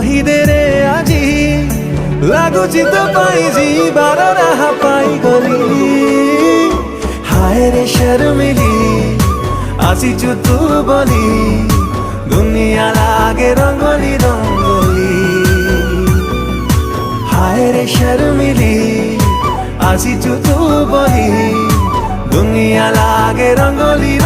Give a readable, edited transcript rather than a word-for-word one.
କହିଦେରେ ଆଜି ଲାଗୁଛି ତ ପାଇଛି ବାର ରାହା ପାଇଗଲି ହାୟ ରେ ଶର୍ମିଲି ଆସିଛୁ ତୁ ବୋଲି ଦୁନିଆ ଲାଗେ ରଙ୍ଗୋଲି ରଙ୍ଗୋଲି हाय रे शर्मिली आसी तू बोली दुनिया लागे रंगोली।